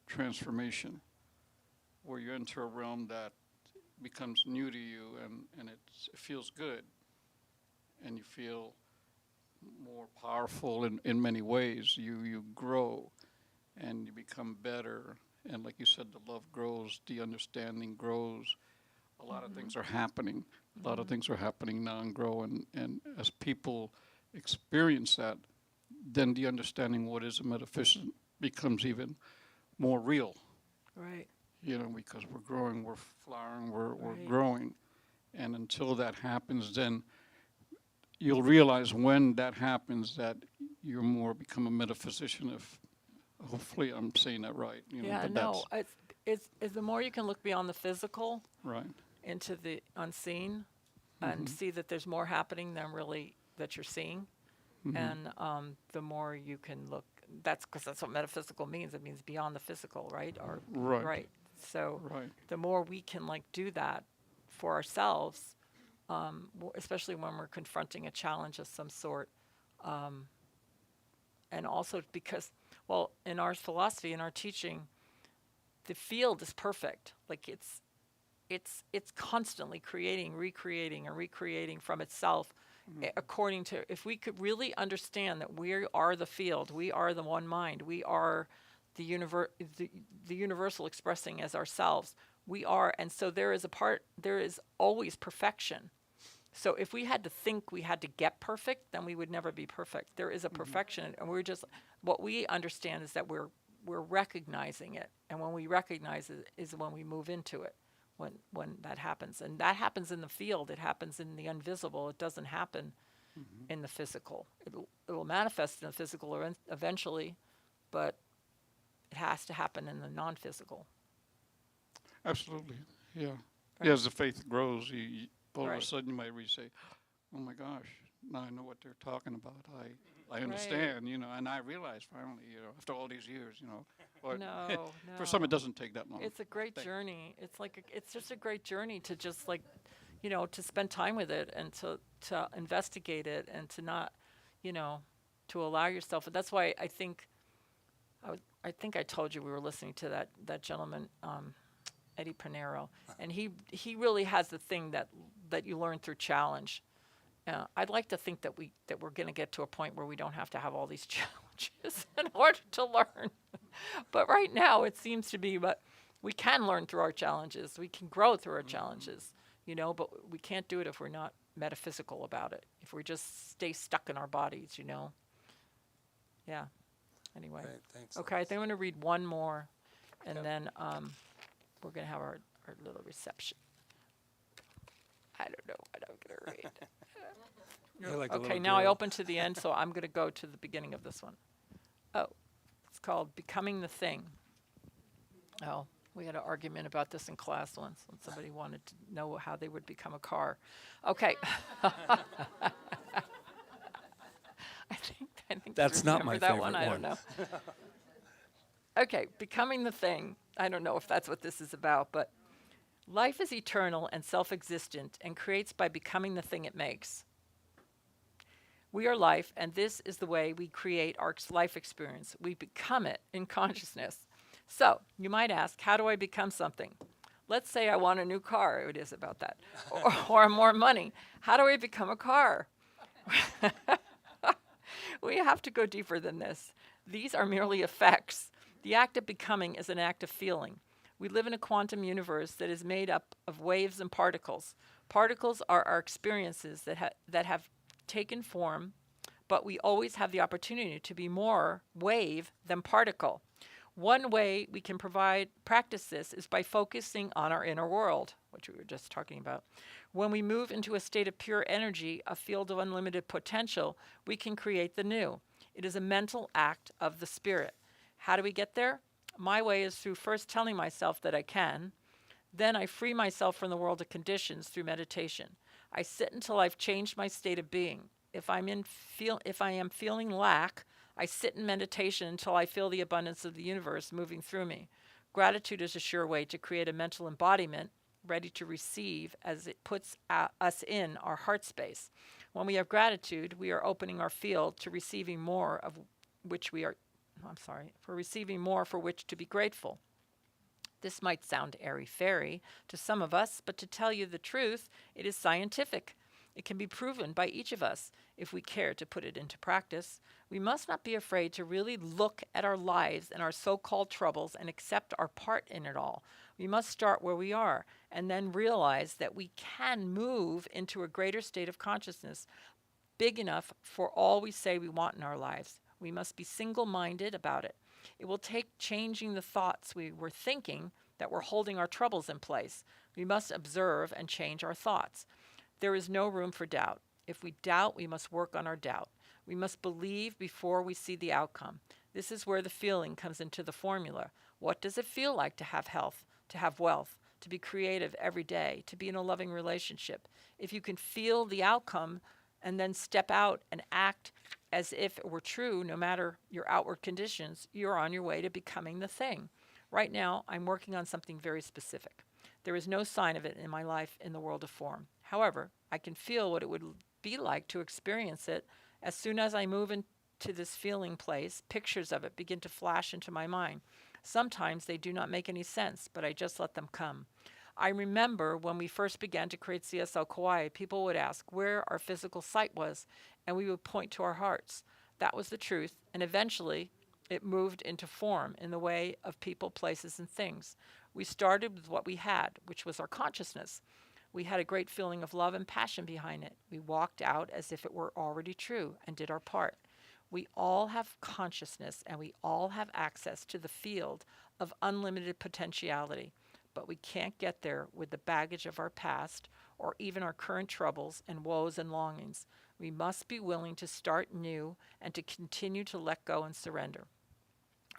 transformation where you enter a realm that becomes new to you, and it feels good, and you feel more powerful in many ways. You grow, and you become better, and like you said, the love grows, the understanding grows. A lot of things are happening. A lot of things are happening now and grow, and as people experience that, then the understanding what is a metaphysics becomes even more real. Right. Because we're growing, we're flowering, we're Right. growing. And until that happens, then you'll realize when that happens that you're more become a metaphysician. If hopefully I'm saying that right. Yeah, but no, it's the more you can look beyond the physical right. into the unseen and see that there's more happening than really that you're seeing. And the more you can look, that's because that's what metaphysical means. It means beyond the physical, right? Or Right. So Right. the more we can do that for ourselves, especially when we're confronting a challenge of some sort, and also because, well, in our philosophy, in our teaching, the field is perfect. Like it's constantly creating, recreating, and recreating from itself. According to, if we could really understand that we are the field, we are the one mind, we are the universal expressing as ourselves, we are, and so there is always perfection. So if we had to think we had to get perfect, then we would never be perfect. There is a perfection, and what we understand is that we're recognizing it, and when we recognize it is when we move into it. When that happens, and that happens in the field, it happens in the invisible. It doesn't happen in the physical. It will manifest in the physical eventually, but it has to happen in the non-physical. Absolutely. Yeah. Right. Yeah, as the faith grows, you all of Right. a sudden you might say, oh my gosh, now I know what they're talking about. I understand, and I realize finally, after all these years, but No, for some no. it doesn't take that long. It's a great journey. It's just a great journey to just to spend time with it and to investigate it and to not, to allow yourself. And that's why I think I told you we were listening to that gentleman, Eddie Pinero, and he really has the thing that you learn through challenge. I'd like to think that we're going to get to a point where we don't have to have all these challenges in order to learn. But right now it seems to be, but we can learn through our challenges. We can grow through our challenges, but we can't do it if we're not metaphysical about it. If we just stay stuck in our bodies, Yeah. Anyway. Great, thanks. Okay, I think I'm going to read one more, and Okay. then we're going to have our little reception. I don't know what I'm going to read. You're like a Okay, little now I girl. open to the end, so I'm going to go to the beginning of this one. Oh, it's called Becoming the Thing. Oh, we had an argument about this in class once when somebody wanted to know how they would become a car. Okay. I think That's you not remember my that one. favorite I don't one. know. Okay, Becoming the Thing. I don't know if that's what this is about, but life is eternal and self-existent and creates by becoming the thing it makes. We are life, and this is the way we create our life experience. We become it in consciousness. So, you might ask, how do I become something? Let's say I want a new car. It is about that. Or more money. How do I become a car? We have to go deeper than this. These are merely effects. The act of becoming is an act of feeling. We live in a quantum universe that is made up of waves and particles. Particles are our experiences that have taken form, but we always have the opportunity to be more wave than particle. One way we can practice this is by focusing on our inner world, which we were just talking about. When we move into a state of pure energy, a field of unlimited potential, we can create the new. It is a mental act of the spirit. How do we get there? My way is through first telling myself that I can. Then I free myself from the world of conditions through meditation. I sit until I've changed my state of being. If I am feeling lack, I sit in meditation until I feel the abundance of the universe moving through me. Gratitude is a sure way to create a mental embodiment ready to receive as it puts us in our heart space. When we have gratitude, we are opening our field to receiving more of which we are, for receiving more for which to be grateful. This might sound airy-fairy to some of us, but to tell you the truth, it is scientific. It can be proven by each of us if we care to put it into practice. We must not be afraid to really look at our lives and our so-called troubles and accept our part in it all. We must start where we are and then realize that we can move into a greater state of consciousness, big enough for all we say we want in our lives. We must be single-minded about it. It will take changing the thoughts we were thinking that were holding our troubles in place. We must observe and change our thoughts. There is no room for doubt. If we doubt, we must work on our doubt. We must believe before we see the outcome. This is where the feeling comes into the formula. What does it feel like to have health, to have wealth, to be creative every day, to be in a loving relationship? If you can feel the outcome and then step out and act as if it were true, no matter your outward conditions, you're on your way to becoming the thing. Right now, I'm working on something very specific. There is no sign of it in my life in the world of form. However, I can feel what it would be like to experience it. As soon as I move into this feeling place, pictures of it begin to flash into my mind. Sometimes they do not make any sense, but I just let them come. I remember when we first began to create CSL Kauai, people would ask where our physical site was, and we would point to our hearts. That was the truth, and eventually it moved into form in the way of people, places, and things. We started with what we had, which was our consciousness. We had a great feeling of love and passion behind it. We walked out as if it were already true and did our part. We all have consciousness, and we all have access to the field of unlimited potentiality. But we can't get there with the baggage of our past or even our current troubles and woes and longings. We must be willing to start new and to continue to let go and surrender.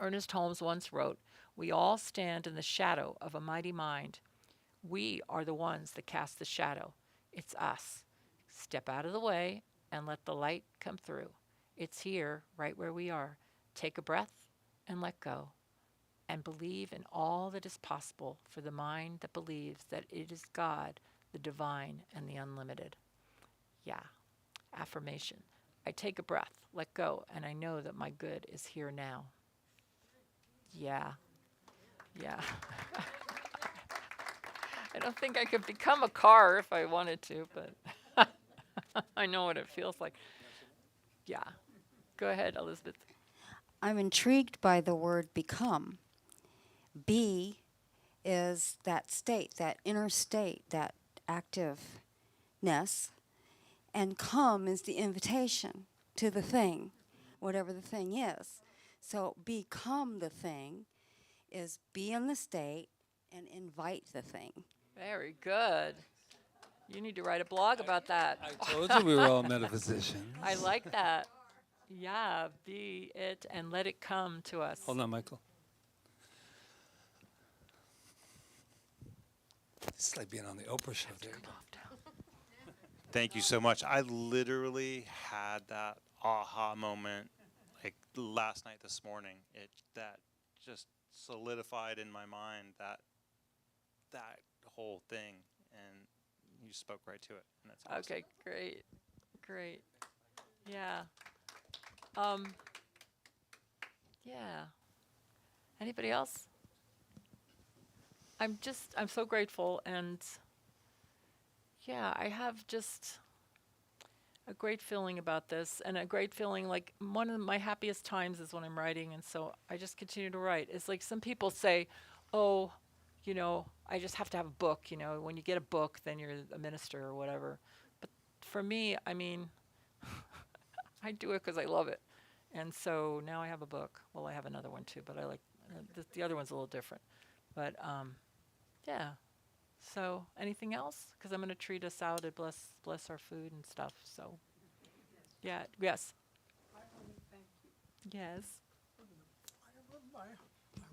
Ernest Holmes once wrote, "We all stand in the shadow of a mighty mind. We are the ones that cast the shadow. It's us. Step out of the way and let the light come through. It's here, right where we are. Take a breath and let go. And believe in all that is possible for the mind that believes that it is God, the divine, and the unlimited." Yeah. Affirmation. I take a breath, let go, and I know that my good is here now. Yeah. Yeah. I don't think I could become a car if I wanted to, but I know what it feels like. Yeah. Go ahead, Elizabeth. I'm intrigued by the word become. Be is that state, that inner state, that activeness, and come is the invitation to the thing. whatever the thing is. So become the thing is be in the state and invite the thing. Very good. You need to write a blog about that. I told you we were all metaphysicians. I like that. Yeah, be it and let it come to us. Hold on, Michael. It's like being on the Oprah show. There you go. Thank you so much. I literally had that aha moment like last night, this morning. It that just solidified in my mind that whole thing, and you spoke right to it. And that's awesome. Okay, great. Great. Yeah. Yeah. Anybody else? I'm so grateful, and yeah, I have just a great feeling about this, and a great feeling like one of my happiest times is when I'm writing, and so I just continue to write. It's like some people say, oh, you know, I just have to have a book, you know, when you get a book, then you're a minister or whatever. But for me, I mean, I do it because I love it. And so now I have a book. Well, I have another one too, but I like, the other one's a little different. But yeah. So anything else? Because I'm going to treat us out to bless our food and stuff. So yeah, yes. Yes. I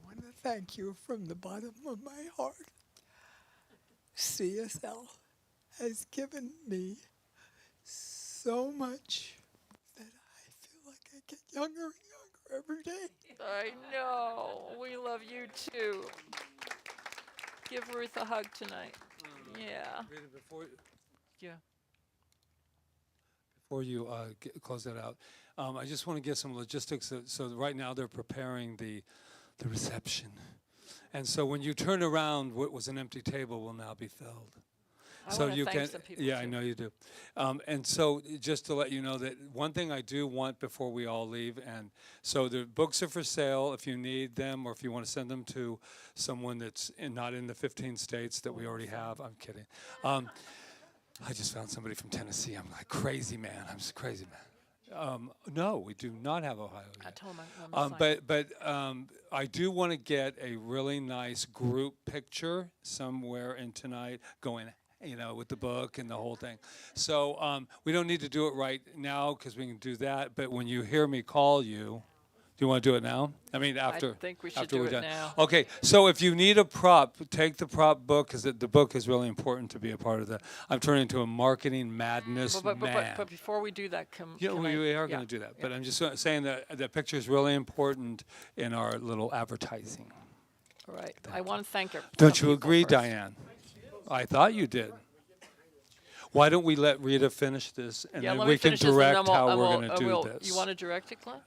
want to thank you from the bottom of my heart. CSL has given me so much that I feel like I get younger and younger every day. I know. We love you too. Give Ruth a hug tonight. Yeah. Rita, Yeah. before you close that out, I just want to get some logistics. So right now they're preparing the reception. And so when you turn around, what was an empty table will now be filled. I So wanna you thank can, some people yeah, I too. know you do. And so just to let you know that one thing I do want before we all leave, and so the books are for sale if you need them or if you want to send them to someone that's not in the 15 states that we already have. I'm kidding. I just found somebody from Tennessee. I'm like, crazy man. I'm just crazy man. No, we do not have Ohio I yet. told him I'm But I do want to get a really nice group picture somewhere in tonight going, you know, with the book and the whole thing. So we don't need to do it right now because we can do that. But when you hear me call you, do you want to do it now? I mean, after. I think we should after do we're it done. now. Okay, so if you need a prop, take the prop book because the book is really important to be a part of that. I'm turning into a marketing madness man. But before we do that, Yeah, can we are yeah, going to do that. yeah. But I'm just saying that the picture is really important in our little advertising. All right. I want to thank her. Don't you agree, Diane? I thought you did. Why don't we let Rita finish this, and Yeah, then let we me can finish this, and then direct we'll- how and we're we'll- going to and do we'll- this. You want to direct it, Glenn?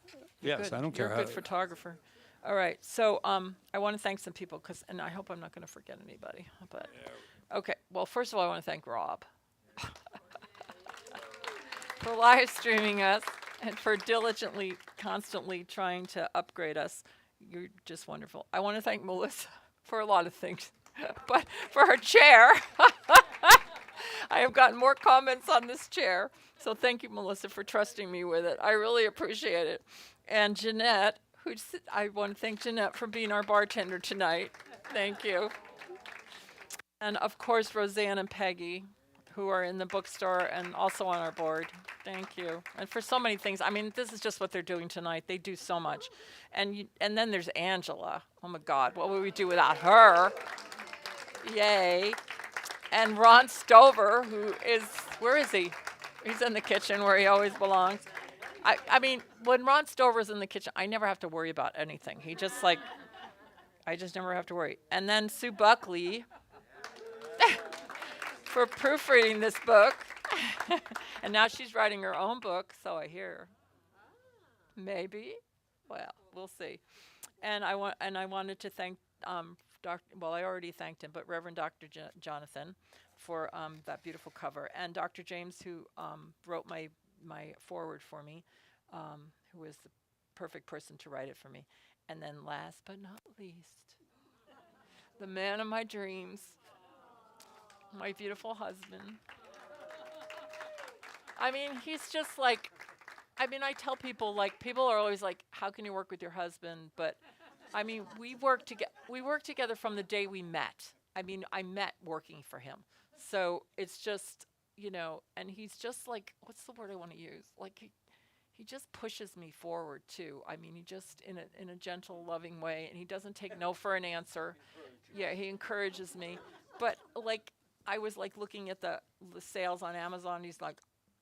You're Yes, good. I don't care You're a how. good photographer. All right. So I want to thank some people, and I hope I'm not going to forget anybody. But okay. Well, first of all, I want to thank Rob for live streaming us and for diligently, constantly trying to upgrade us. You're just wonderful. I want to thank Melissa for a lot of things, but for her chair. I have gotten more comments on this chair. So thank you, Melissa, for trusting me with it. I really appreciate it. And Jeanette, I want to thank Jeanette for being our bartender tonight. Thank you. And of course, Roseanne and Peggy, who are in the bookstore and also on our board. Thank you. And for so many things. I mean, this is just what they're doing tonight. They do so much. And then there's Angela. Oh my God, what would we do without her? Yay. And Ron Stover, who is, where is he? He's in the kitchen where he always belongs. I mean, when Ron Stover's in the kitchen, I never have to worry about anything. He just like, I just never have to worry. And then Sue Buckley for proofreading this book. And now she's writing her own book, so I hear. Maybe. Well, we'll see. And I wanted to thank well, I already thanked him, but Reverend Dr. Jonathan for that beautiful cover, and Dr. James, who wrote my foreword for me, who was the perfect person to write it for me. And then last but not least, the man of my dreams, my beautiful husband. I mean, he's just like, I mean, I tell people, like, people are always like, how can you work with your husband? But I mean, we worked together from the day we met. I mean, I met working for him. So it's just, and he's just like, what's the word I want to use? Like, he just pushes me forward too. I mean, he just in a gentle, loving way, and he doesn't take no for an answer. Yeah, he encourages me. But like, I was like looking at the sales on Amazon. He's like,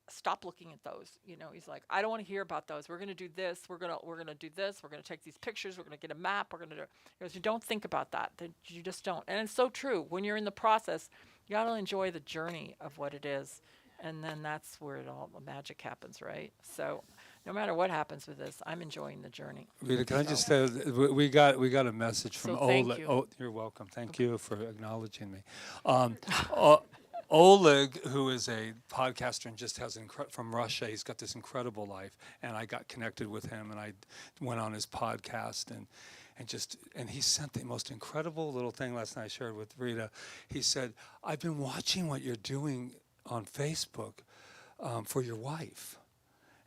stop looking at those. He's like, I don't want to hear about those. We're gonna do this. We're gonna do this. We're gonna take these pictures. We're gonna get a map. We're gonna do. He goes, you don't think about that. You just don't. And it's so true. When you're in the process, you gotta enjoy the journey of what it is, and then that's where the magic happens, right? So, no matter what happens with this, I'm enjoying the journey. Rita, can I just say we got a message from So thank Oleg. you. Oh, you're welcome. Thank you for acknowledging me. Oleg, who is a podcaster and just has from Russia, he's got this incredible life, and I got connected with him, and I went on his podcast, and he sent the most incredible little thing last night I shared with Rita. He said, I've been watching what you're doing on Facebook for your wife,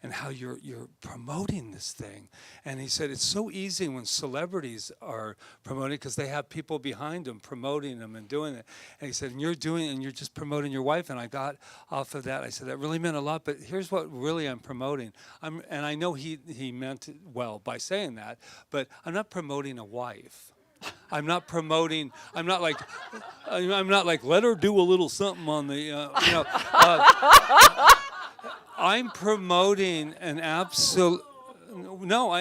and how you're promoting this thing. And he said it's so easy when celebrities are promoting, because they have people behind them promoting them and doing it. And he said, and you're just promoting your wife. And I got off of that. I said, that really meant a lot, but here's what really I'm promoting. And I know he meant it well by saying that, but I'm not promoting a wife. I'm not like, let her do a little something on the, I'm promoting an absolute. No,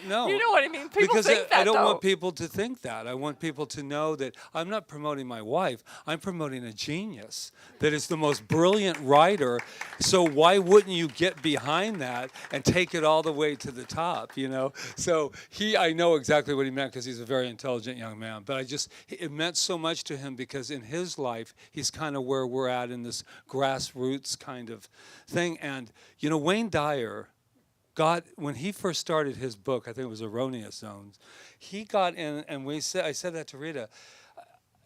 no. You know what I mean? People because think that, I don't though. want people to think that. I want people to know that I'm not promoting my wife. I'm promoting a genius that is the most brilliant writer. So why wouldn't you get behind that and take it all the way to the top? So I know exactly what he meant, because he's a very intelligent young man. But it meant so much to him, because in his life he's kind of where we're at in this grassroots kind of thing. And Wayne Dyer. When he first started his book, I think it was Erroneous Zones, he got in, and I said that to Rita,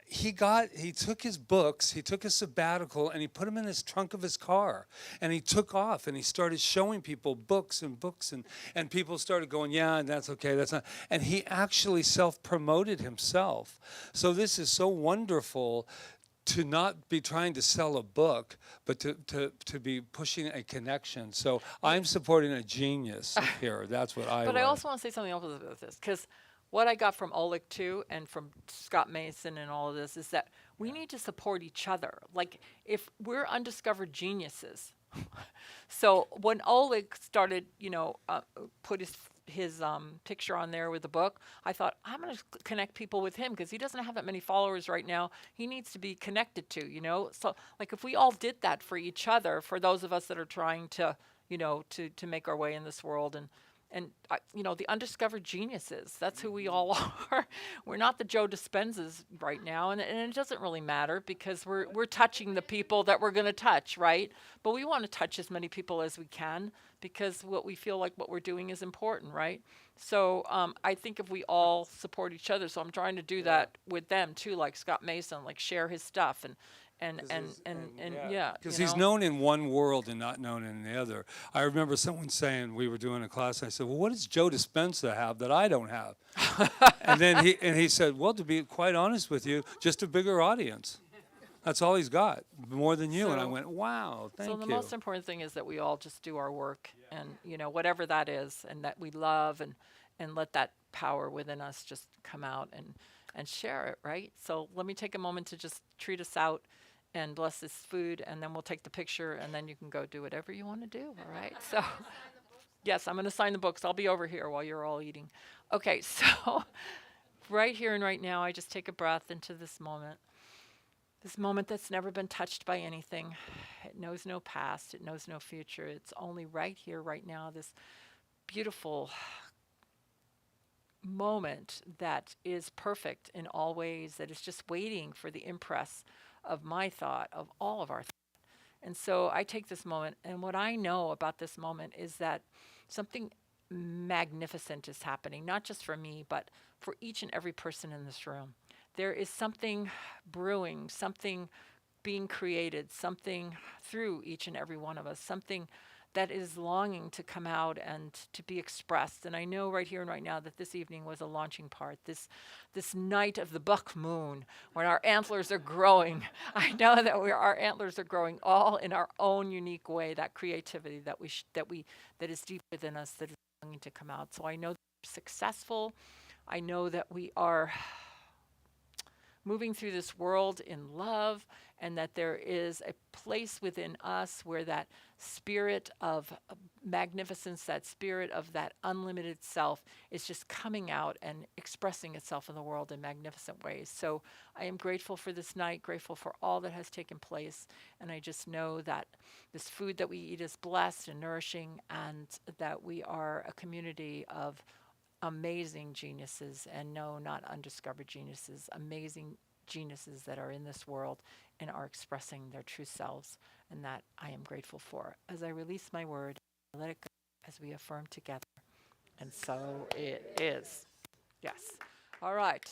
he took his books, he took a sabbatical, and he put them in his trunk of his car, and he took off, and he started showing people books, and people started going, yeah, that's okay, that's not, and he actually self-promoted himself. So this is so wonderful, to not be trying to sell a book, but to be pushing a connection. So I'm supporting a genius here. That's what I But like. I also want to say something else with this, because what I got from Oleg too, and from Scott Mason and all of this, is that we need to support each other. Like, if we're undiscovered geniuses. So when Oleg started, put his picture on there with the book, I thought, I'm going to connect people with him, because he doesn't have that many followers right now. He needs to be connected to, So, like, if we all did that for each other, for those of us that are trying to, to make our way in this world, and the undiscovered geniuses, that's who we all are. We're not the Joe Dispenzas right now, and it doesn't really matter, because we're touching the people that we're going to touch, right? But we want to touch as many people as we can, because what we feel like what we're doing is important, right? So I think if we all support each other, so I'm trying to do that with them too, like Scott Mason, like share his stuff and yeah. Because he's known in one world and not known in the other. I remember someone saying, we were doing a class, and I said, well, what does Joe Dispenza have that I don't have? and then he said, well, to be quite honest with you, just a bigger audience. That's all he's got, more than you. And I went, wow, thank you. So the most important thing is that we all just do our work, and whatever that is, and that we love, and let that power within us just come out and share it, right? So let me take a moment to just treat us out and bless this food, and then we'll take the picture, and then you can go do whatever you want to do, all right? So, yes, I'm going to sign the books. I'll be over here while you're all eating. Okay, so right here and right now, I just take a breath into this moment that's never been touched by anything. It knows no past. It knows no future. It's only right here, right now, this beautiful moment that is perfect in all ways, that is just waiting for the impress of my thought, of all of our thought. And so I take this moment, and what I know about this moment is that something magnificent is happening, not just for me, but for each and every person in this room. There is something brewing, something being created, something through each and every one of us, something that is longing to come out and to be expressed. And I know right here and right now that this evening was a launching part, this night of the buck moon, when our antlers are growing. I know that our antlers are growing all in our own unique way, that creativity that that is deep within us, that is longing to come out. So I know that we're successful. I know that we are moving through this world in love, and that there is a place within us where that spirit of magnificence, that spirit of that unlimited self is just coming out and expressing itself in the world in magnificent ways. So I am grateful for this night, grateful for all that has taken place, and I just know that this food that we eat is blessed and nourishing, and that we are a community of amazing geniuses, and no, not undiscovered geniuses, amazing geniuses that are in this world and are expressing their true selves, and that I am grateful for. As I release my word, I let it go as we affirm together. And so it is. Yes. All right.